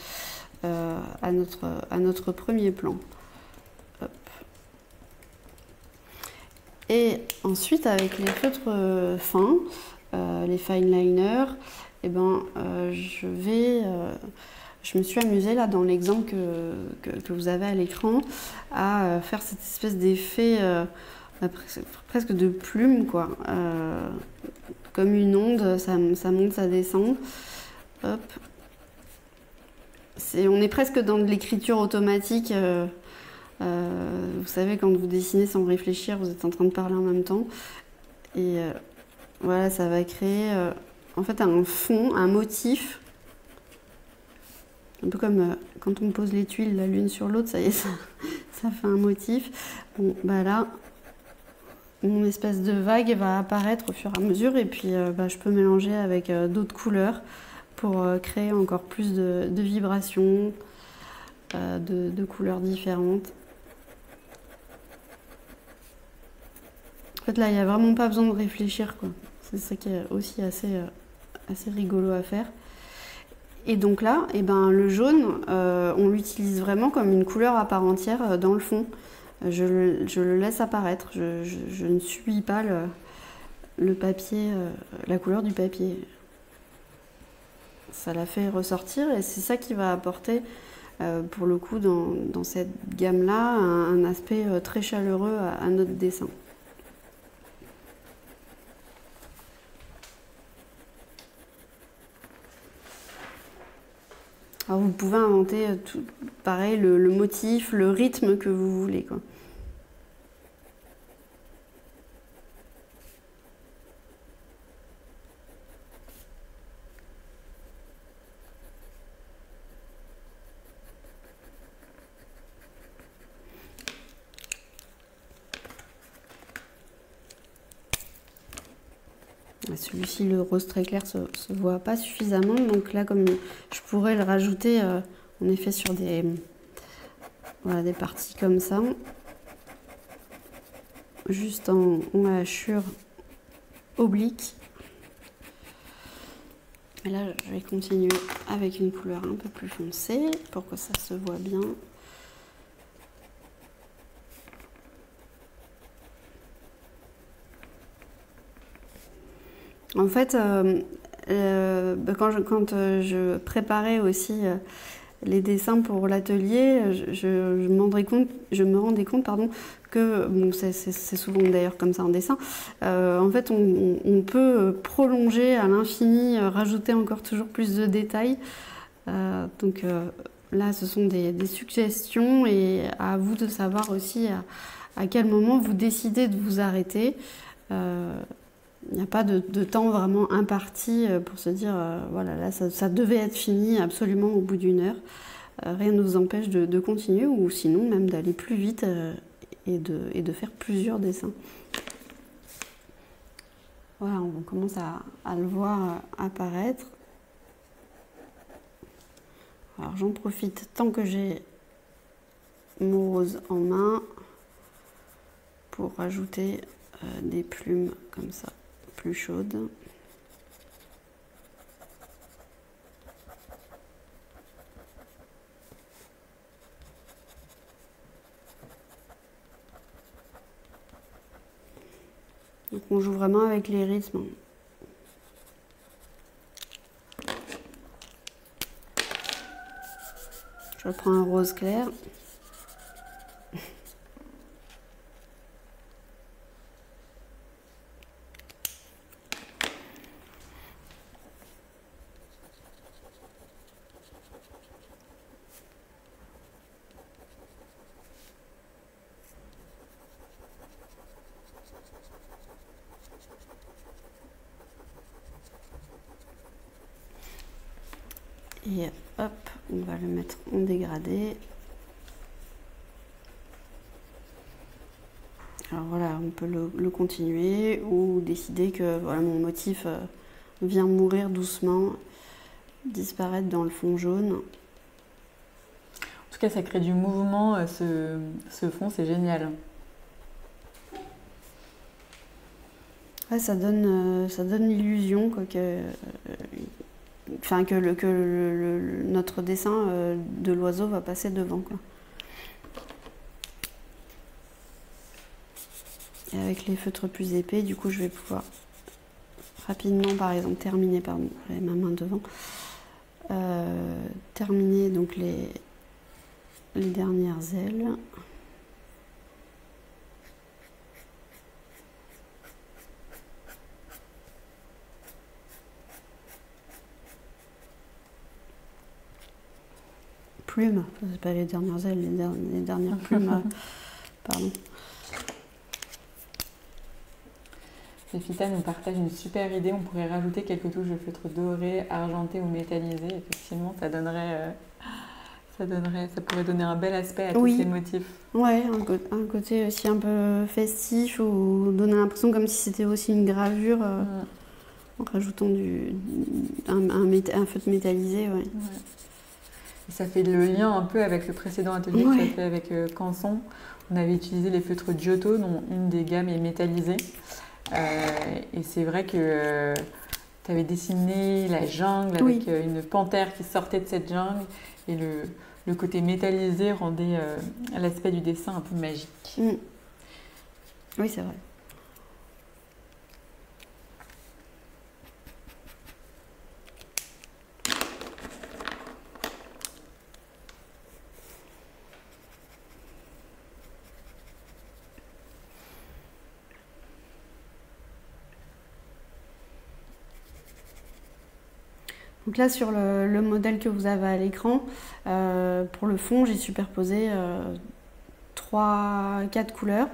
à notre premier plan. Hop. Et ensuite avec les feutres fins, les fine liners, eh ben, je me suis amusée là dans l'exemple que vous avez à l'écran à faire cette espèce d'effet presque de plume, quoi. Comme une onde, ça monte, ça descend. Hop. On est presque dans de l'écriture automatique. Vous savez, quand vous dessinez sans réfléchir, vous êtes en train de parler en même temps. Et voilà, ça va créer en fait un fond, un motif. Un peu comme quand on pose les tuiles l'une sur l'autre, ça y est, ça fait un motif. Bon, bah là, mon espèce de vague va apparaître au fur et à mesure et puis je peux mélanger avec d'autres couleurs pour créer encore plus de vibrations, de couleurs différentes. En fait, là, il n'y a vraiment pas besoin de réfléchir, quoi. C'est ça qui est aussi assez rigolo à faire. Et donc là, eh ben, le jaune, on l'utilise vraiment comme une couleur à part entière dans le fond. Je le laisse apparaître, je ne subis pas le papier, la couleur du papier. Ça la fait ressortir et c'est ça qui va apporter, pour le coup, dans cette gamme-là, un aspect très chaleureux à notre dessin. Alors vous pouvez inventer tout, pareil, le motif, le rythme que vous voulez, quoi. Celui-ci, le rose très clair, se voit pas suffisamment. Donc là, comme je pourrais le rajouter en effet sur des parties comme ça. Juste en hachure oblique. Et là, je vais continuer avec une couleur un peu plus foncée pour que ça se voit bien. En fait, quand je préparais aussi les dessins pour l'atelier, je me rendais compte que, bon, c'est souvent d'ailleurs comme ça en dessin, en fait on peut prolonger à l'infini, rajouter encore toujours plus de détails. Donc là ce sont des suggestions et à vous de savoir aussi à quel moment vous décidez de vous arrêter. Il n'y a pas de temps vraiment imparti pour se dire voilà, là ça devait être fini absolument au bout d'une heure. Rien ne vous empêche de continuer ou sinon même d'aller plus vite et de faire plusieurs dessins. Voilà, on commence à le voir apparaître. Alors j'en profite tant que j'ai mon rose en main pour rajouter des plumes comme ça, plus chaudes. Donc on joue vraiment avec les rythmes. Je reprends un rose clair. Et hop, on va le mettre en dégradé. Alors voilà, on peut le continuer ou décider que voilà, mon motif vient mourir doucement, disparaître dans le fond jaune. En tout cas, ça crée du mouvement, ce fond, c'est génial. Ouais, ça donne l'illusion que notre dessin de l'oiseau va passer devant, quoi. Et avec les feutres plus épais, du coup, je vais pouvoir rapidement, par exemple, terminer, pardon, j'avais ma main devant, terminer donc les dernières ailes. Plumes, c'est pas les dernières ailes, les dernières plumes, pardon. Fita nous partage une super idée, on pourrait rajouter quelques touches de feutre doré, argenté ou métallisé. Effectivement, ça pourrait donner un bel aspect à tous ces motifs. Ouais, un côté aussi un peu festif ou donner l'impression comme si c'était aussi une gravure en rajoutant un feutre métallisé. Ouais. Et ça fait le lien un peu avec le précédent atelier que tu as fait avec Canson. On avait utilisé les feutres Giotto, dont une des gammes est métallisée. Et c'est vrai que tu avais dessiné la jungle avec une panthère qui sortait de cette jungle et le côté métallisé rendait l'aspect du dessin un peu magique. Oui, c'est vrai. Donc là, sur le modèle que vous avez à l'écran, pour le fond, j'ai superposé 3-4 couleurs.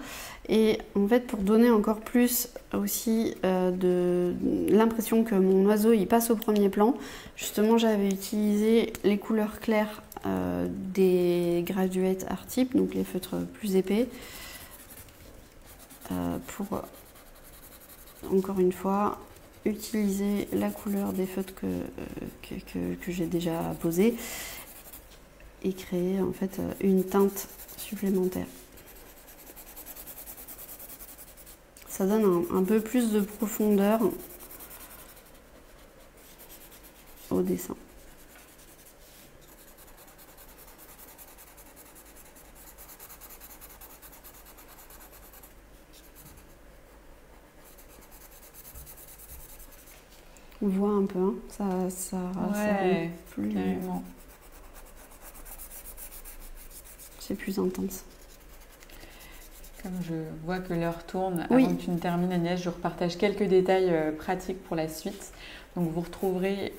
Et en fait, pour donner encore plus aussi de l'impression que mon oiseau il passe au premier plan, justement, j'avais utilisé les couleurs claires des Graduate Art Tip, donc les feutres plus épais, pour, encore une fois, utiliser la couleur des feutres que j'ai déjà posé et créer en fait une teinte supplémentaire. Ça donne un peu plus de profondeur au dessin. On voit un peu, hein, ça ouais, plus, carrément. C'est plus intense. Comme je vois que l'heure tourne, Oui. avant que tu ne termines Agnès, je repartage quelques détails pratiques pour la suite. Donc vous retrouverez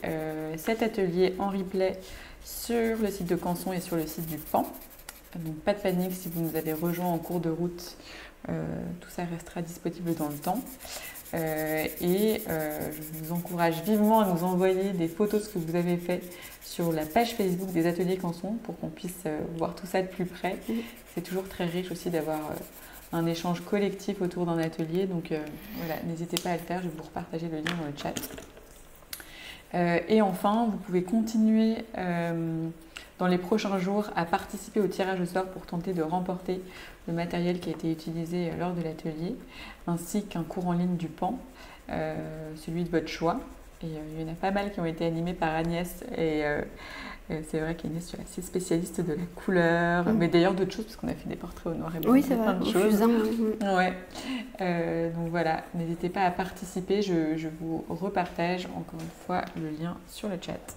cet atelier en replay sur le site de Canson et sur le site du PAN. Donc pas de panique si vous nous avez rejoints en cours de route, tout ça restera disponible dans le temps. Je vous encourage vivement à nous envoyer des photos de ce que vous avez fait sur la page Facebook des ateliers Canson pour qu'on puisse voir tout ça de plus près. C'est toujours très riche aussi d'avoir un échange collectif autour d'un atelier. Donc voilà, n'hésitez pas à le faire, je vais vous repartager le lien dans le chat. Et enfin, vous pouvez continuer dans les prochains jours à participer au tirage au sort pour tenter de remporter le matériel qui a été utilisé lors de l'atelier, ainsi qu'un cours en ligne du PAN, celui de votre choix. Et il y en a pas mal qui ont été animés par Agnès. Et c'est vrai qu'Agnès, tu es assez spécialiste de la couleur, mais d'ailleurs d'autres choses, parce qu'on a fait des portraits au noir et blanc. Oui, c'est vrai, plein de au choses. fusain. Ouais. Donc voilà, n'hésitez pas à participer. Je vous repartage encore une fois le lien sur le chat.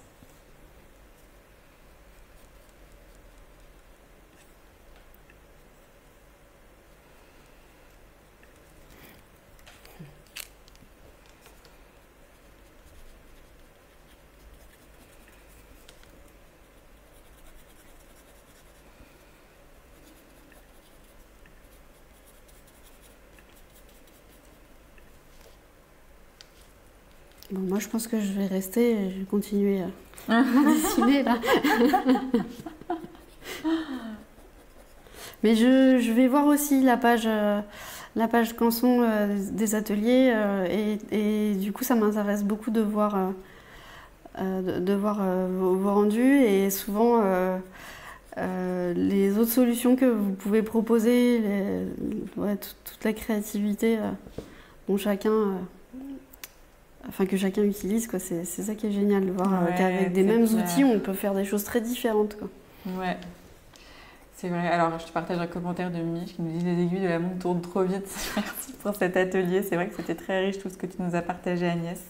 Bon, moi, je pense que je vais rester et je vais continuer à dessiner là. Mais je vais voir aussi la page Canson des ateliers et du coup, ça m'intéresse beaucoup de voir, vos rendus et souvent les autres solutions que vous pouvez proposer, toute la créativité dont que chacun utilise, quoi. C'est ça qui est génial, de voir qu'avec des mêmes outils, on peut faire des choses très différentes, quoi. Ouais, c'est vrai. Alors, je te partage un commentaire de Mich qui nous dit « Les aiguilles de la montre tournent trop vite ». Merci pour cet atelier. C'est vrai que c'était très riche tout ce que tu nous as partagé, Agnès.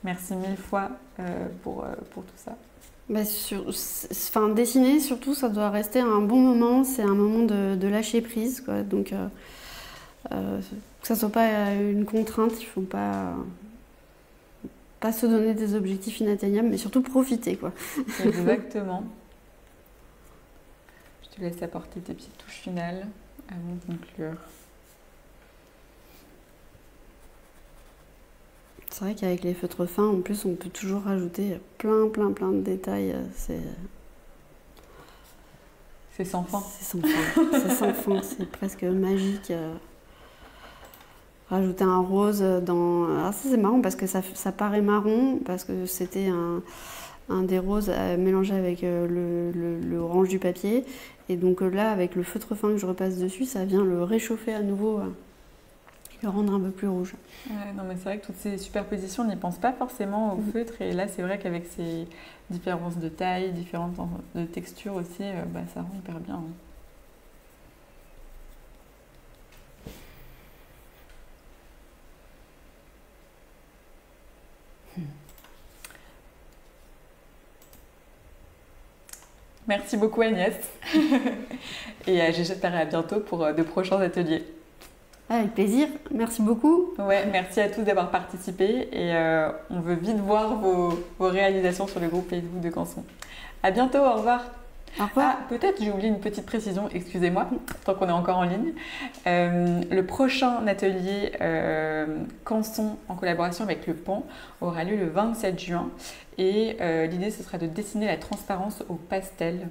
Merci mille fois pour tout ça. Bah, dessiner, surtout, ça doit rester un bon moment. C'est un moment de lâcher prise, quoi. Donc, que ça ne soit pas une contrainte, il ne faut pas se donner des objectifs inatteignables, mais surtout profiter, quoi. Exactement. Je te laisse apporter tes petites touches finales avant de conclure. C'est vrai qu'avec les feutres fins, en plus, on peut toujours rajouter plein de détails. C'est sans fin. C'est sans fin. C'est sans fin. C'est presque magique. Rajouter un rose dans... Alors ça, c'est marrant parce que ça paraît marron, parce que c'était un des roses mélangé avec le orange du papier. Et donc là, avec le feutre fin que je repasse dessus, ça vient le réchauffer à nouveau et le rendre un peu plus rouge. Ouais, non, mais c'est vrai que toutes ces superpositions, on n'y pense pas forcément au feutre. Et là, c'est vrai qu'avec ces différences de taille, différences de texture aussi, ça rend hyper bien. Merci beaucoup Agnès. Et j'espère à bientôt pour de prochains ateliers. Avec plaisir, merci beaucoup. Ouais, merci à tous d'avoir participé et on veut vite voir vos réalisations sur le groupe Facebook de Canson. À bientôt, au revoir. Au revoir. Ah, peut-être j'ai oublié une petite précision, excusez-moi, tant qu'on est encore en ligne. Le prochain atelier Canson en collaboration avec le PAN aura lieu le 27 juin et l'idée ce sera de dessiner la transparence au pastel.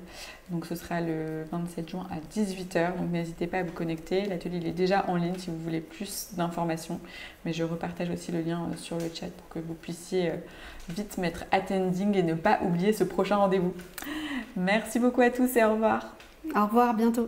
Donc ce sera le 27 juin à 18 h, donc n'hésitez pas à vous connecter. L'atelier il est déjà en ligne si vous voulez plus d'informations, mais je repartage aussi le lien sur le chat pour que vous puissiez vite mettre attending et ne pas oublier ce prochain rendez-vous. Merci beaucoup à tous et au revoir. Au revoir, à bientôt.